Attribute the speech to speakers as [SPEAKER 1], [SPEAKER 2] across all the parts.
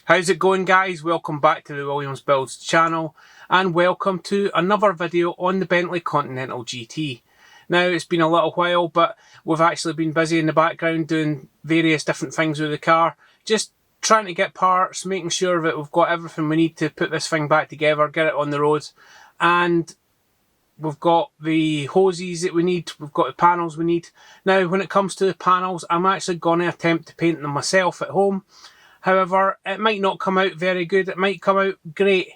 [SPEAKER 1] How's it going, guys? Welcome back to the Williams Builds channel and welcome to another video on the Bentley Continental GT. Now, it's been a little while, but we've actually been busy in the background doing various different things with the car, just trying to get parts, making sure that we've got everything we need to put this thing back together, get it on the road. And we've got the hoses that we need, we've got the panels we need. Now, when it comes to the panels, I'm actually going to attempt to paint them myself at home. However, it might not come out very good, it might come out great.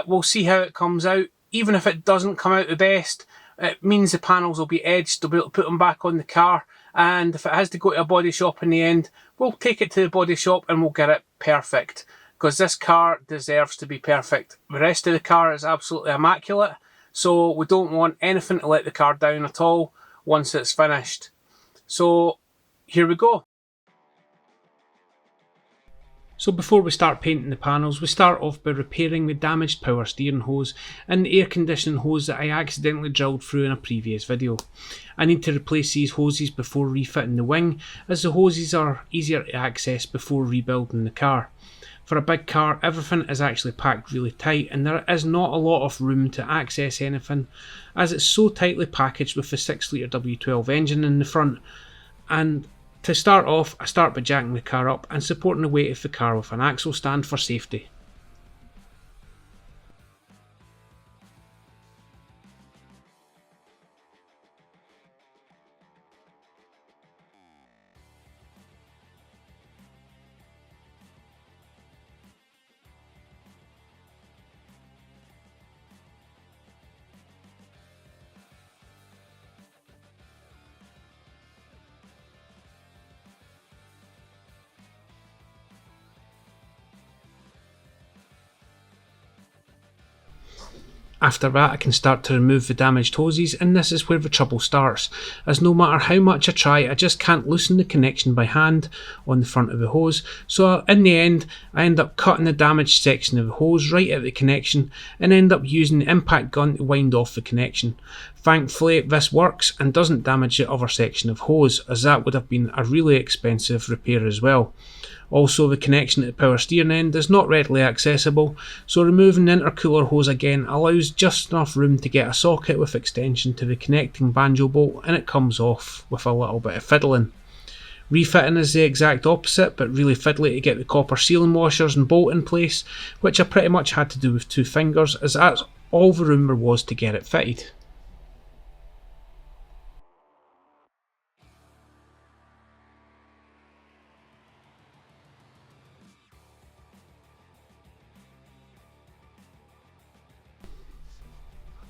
[SPEAKER 1] We'll see how it comes out. Even if it doesn't come out the best, it means the panels will be edged, to be able to put them back on the car. And if it has to go to a body shop in the end, we'll take it to the body shop and we'll get it perfect. Because this car deserves to be perfect. The rest of the car is absolutely immaculate, so we don't want anything to let the car down at all once it's finished. So here we go. So before we start painting the panels, we start off by repairing the damaged power steering hose and the air conditioning hose that I accidentally drilled through in a previous video. I need to replace these hoses before refitting the wing, as the hoses are easier to access before rebuilding the car. For a big car, everything is actually packed really tight and there is not a lot of room to access anything, as it's so tightly packaged with the 6-litre W12 engine in the front. And to start off, I start by jacking the car up and supporting the weight of the car with an axle stand for safety. After that, I can start to remove the damaged hoses, and this is where the trouble starts, as no matter how much I try, I just can't loosen the connection by hand on the front of the hose. So in the end, I end up cutting the damaged section of the hose right at the connection and end up using the impact gun to wind off the connection. Thankfully, this works and doesn't damage the other section of hose, as that would have been a really expensive repair as well. Also, the connection at the power steering end is not readily accessible, so removing the intercooler hose again allows just enough room to get a socket with extension to the connecting banjo bolt, and it comes off with a little bit of fiddling. Refitting is the exact opposite, but really fiddly to get the copper sealing washers and bolt in place, which I pretty much had to do with 2 fingers, as that's all the room there was to get it fitted.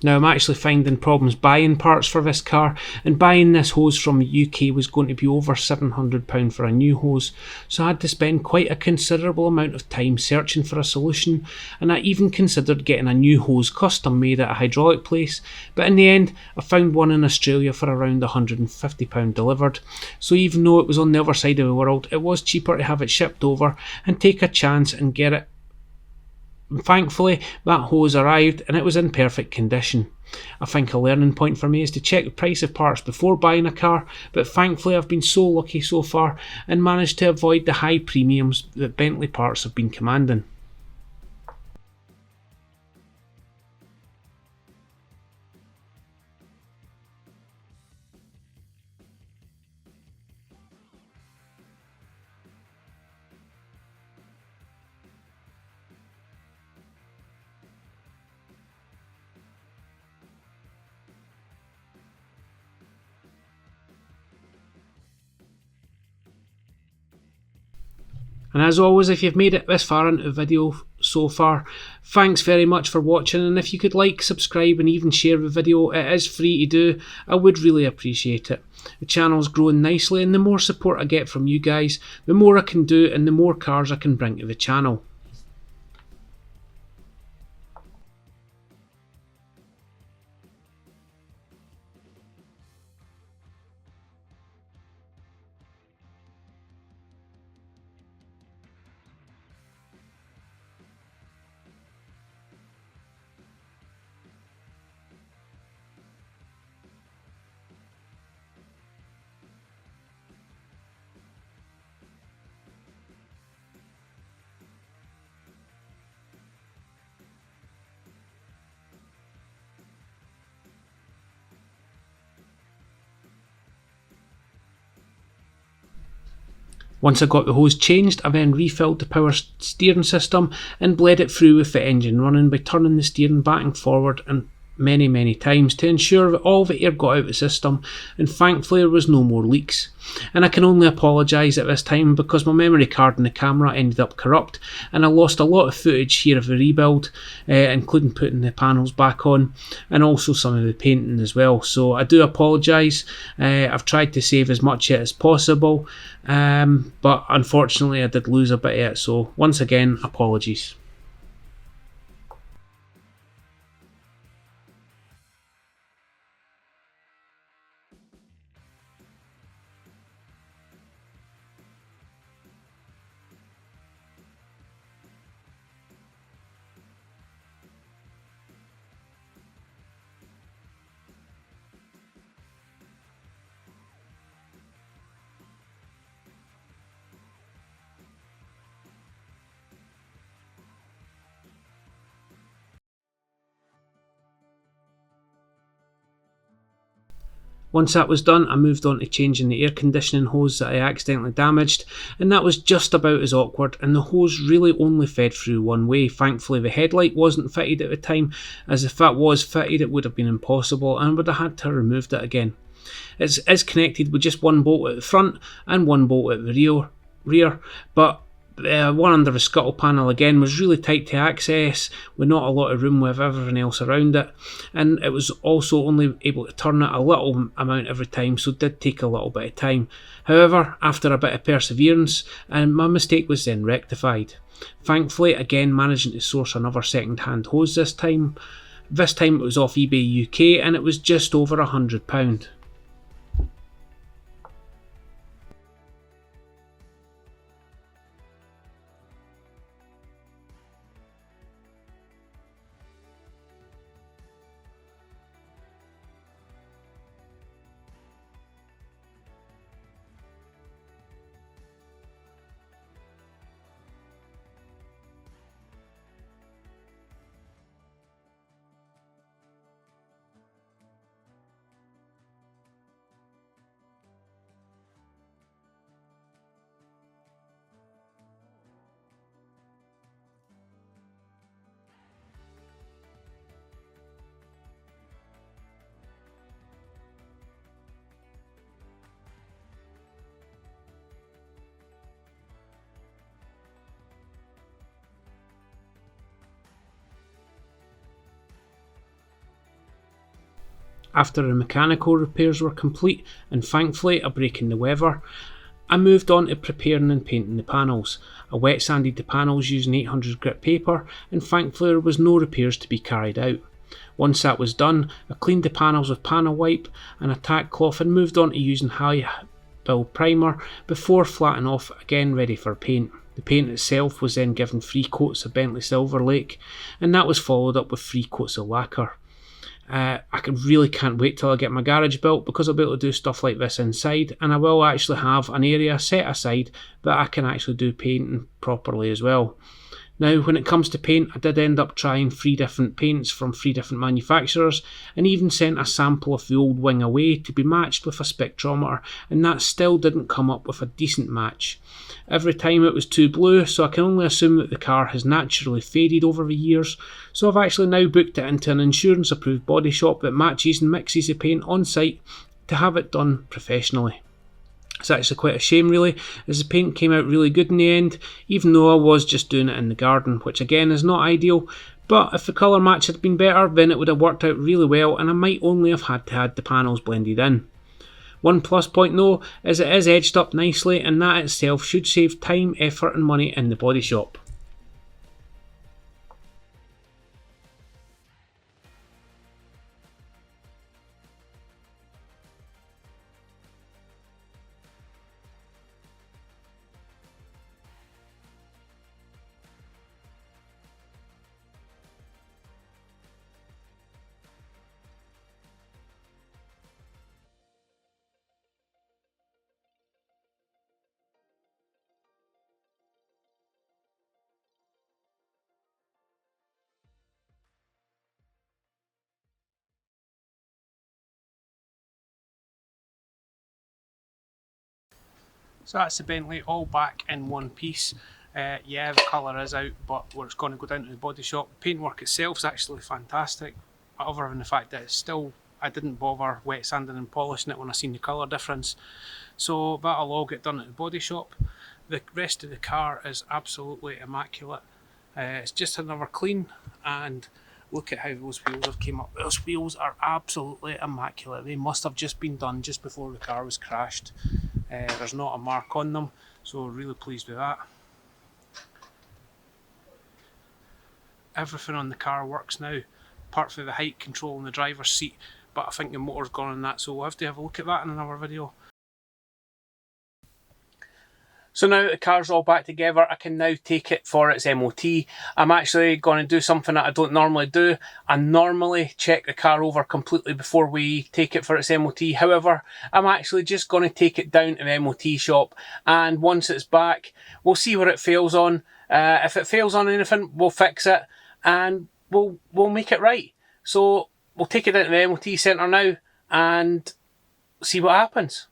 [SPEAKER 1] Now, I'm actually finding problems buying parts for this car, and buying this hose from the UK was going to be over £700 for a new hose, so I had to spend quite a considerable amount of time searching for a solution, and I even considered getting a new hose custom made at a hydraulic place, but in the end I found one in Australia for around £150 delivered, so even though it was on the other side of the world, it was cheaper to have it shipped over and take a chance and get it. Thankfully, that hose arrived and it was in perfect condition. I think a learning point for me is to check the price of parts before buying a car, but thankfully I've been so lucky so far and managed to avoid the high premiums that Bentley parts have been commanding. And as always, if you've made it this far into the video so far, thanks very much for watching, and if you could like, subscribe and even share the video, it is free to do, I would really appreciate it. The channel's growing nicely, and the more support I get from you guys, the more I can do and the more cars I can bring to the channel. Once I got the hose changed, I then refilled the power steering system and bled it through with the engine running by turning the steering back and forward and many times to ensure that all the air got out of the system, and thankfully there was no more leaks. And I can only apologise at this time because my memory card and the camera ended up corrupt and I lost a lot of footage here of the rebuild, including putting the panels back on and also some of the painting as well. So I do apologise. I've tried to save as much of it as possible, but unfortunately I did lose a bit of it, so once again, apologies. Once that was done, I moved on to changing the air conditioning hose that I accidentally damaged, and that was just about as awkward, and the hose really only fed through one way. Thankfully the headlight wasn't fitted at the time, as if that was fitted it would have been impossible and I would have had to have removed it again. It is connected with just one bolt at the front and one bolt at the rear, but one under the scuttle panel again was really tight to access with not a lot of room with everything else around it, and it was also only able to turn it a little amount every time, so it did take a little bit of time. However, after a bit of perseverance, and my mistake was then rectified. Thankfully, again managing to source another second hand hose this time. This time it was off eBay UK and it was just over £100. After the mechanical repairs were complete, and thankfully a break in the weather, I moved on to preparing and painting the panels. I wet sanded the panels using 800 grit paper, and thankfully there was no repairs to be carried out. Once that was done, I cleaned the panels with panel wipe and a tack cloth and moved on to using high build primer before flattening off again ready for paint. The paint itself was then given 3 coats of Bentley Silver Lake, and that was followed up with 3 coats of lacquer. I really can't wait till I get my garage built because I'll be able to do stuff like this inside, and I will actually have an area set aside that I can actually do painting properly as well. Now, when it comes to paint, I did end up trying 3 different paints from 3 different manufacturers, and even sent a sample of the old wing away to be matched with a spectrometer, and that still didn't come up with a decent match. Every time it was too blue, so I can only assume that the car has naturally faded over the years, so I've actually now booked it into an insurance approved body shop that matches and mixes the paint on site to have it done professionally. It's actually quite a shame really, as the paint came out really good in the end, even though I was just doing it in the garden, which again is not ideal, but if the colour match had been better then it would have worked out really well and I might only have had to add the panels blended in. One plus point though is it is edged up nicely, and that itself should save time, effort and money in the body shop. So that's the Bentley all back in one piece. Yeah, the colour is out, but it's going to go down to the body shop. The paintwork itself is actually fantastic, other than the fact that it's still, I didn't bother wet sanding and polishing it when I seen the colour difference. So that'll all get done at the body shop. The rest of the car is absolutely immaculate. It's just another clean, and look at how those wheels have came up. Those wheels are absolutely immaculate. They must have just been done just before the car was crashed. There's not a mark on them, so really pleased with that. Everything on the car works now, apart from the height control in the driver's seat, but I think the motor's gone on that, so we'll have to have a look at that in another video. So now that the car's all back together, I can now take it for its MOT. I'm actually going to do something that I don't normally do. I normally check the car over completely before we take it for its MOT. However, I'm actually just going to take it down to the MOT shop, and once it's back, we'll see where it fails on. If it fails on anything, we'll fix it, and we'll make it right. So we'll take it down to the MOT centre now and see what happens.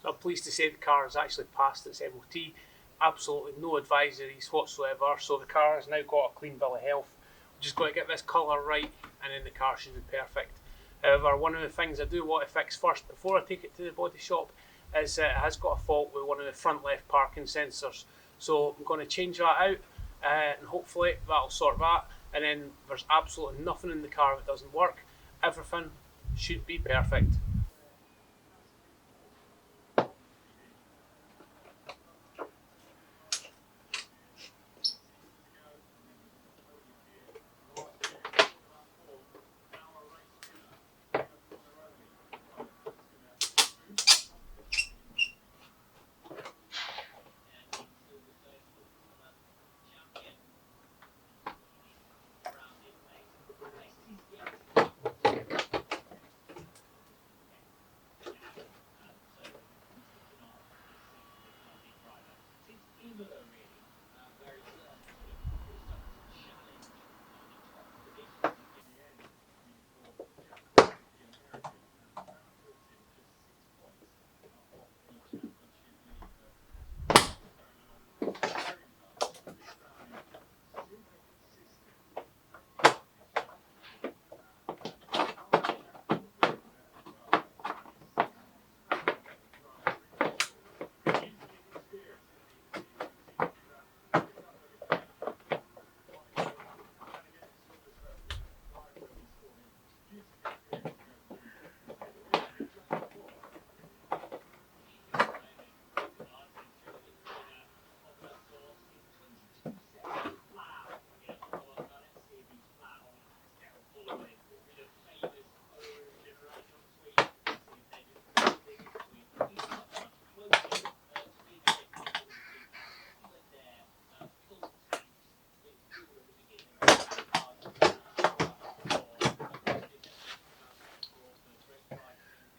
[SPEAKER 1] I'm pleased to say the car has actually passed its MOT. Absolutely no advisories whatsoever, so the car has now got a clean bill of health. We're just going to get this colour right, and then the car should be perfect. However, one of the things I do want to fix first before I take it to the body shop is it has got a fault with one of the front left parking sensors. So I'm going to change that out, and hopefully that'll sort that, and then there's absolutely nothing in the car that doesn't work. Everything should be perfect.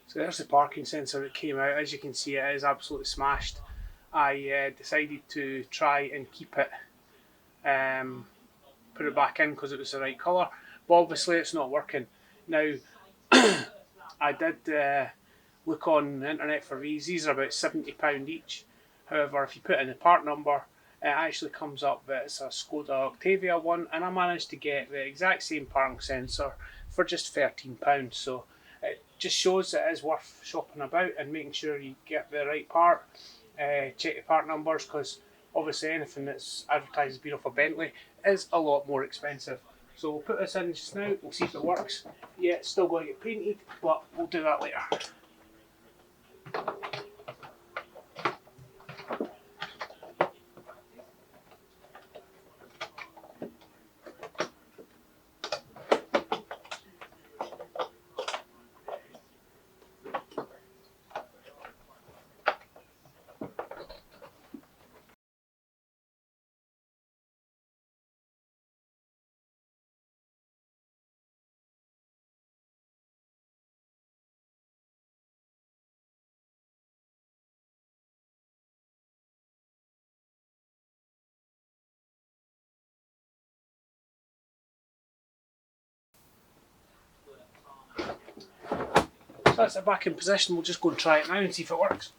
[SPEAKER 1] So there's the parking sensor that came out. As you can see, it is absolutely smashed. I decided to try and keep it, put it back in because it was the right colour, but obviously it's not working. Now, I did look on the internet for these. These are about £70 each. However, if you put in the part number, it actually comes up that it's a Skoda Octavia one, and I managed to get the exact same parking sensor for just £13. So it just shows that it is worth shopping about and making sure you get the right part. Check the part numbers, because obviously anything that's advertised as being off a Bentley is a lot more expensive. So we'll put this in just now, we'll see if it works. Yeah, it's still going to get painted, but we'll do that later. So that's it back in position. We'll just go and try it now and see if it works.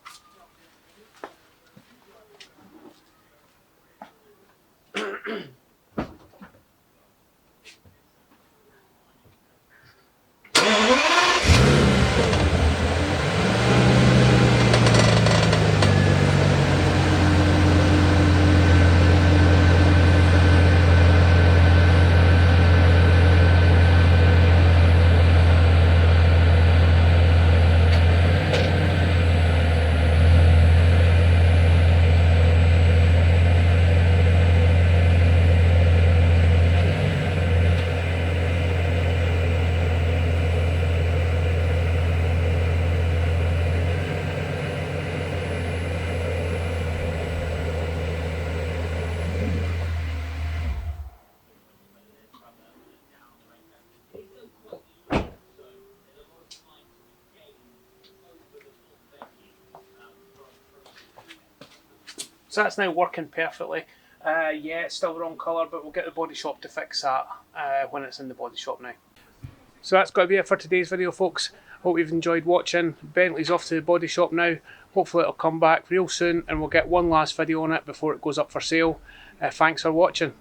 [SPEAKER 1] So that's now working perfectly. Yeah, it's still the wrong colour, but we'll get the body shop to fix that when it's in the body shop now. So that's got to be it for today's video, folks. Hope you've enjoyed watching. Bentley's off to the body shop now. Hopefully it'll come back real soon and we'll get one last video on it before it goes up for sale. Thanks for watching.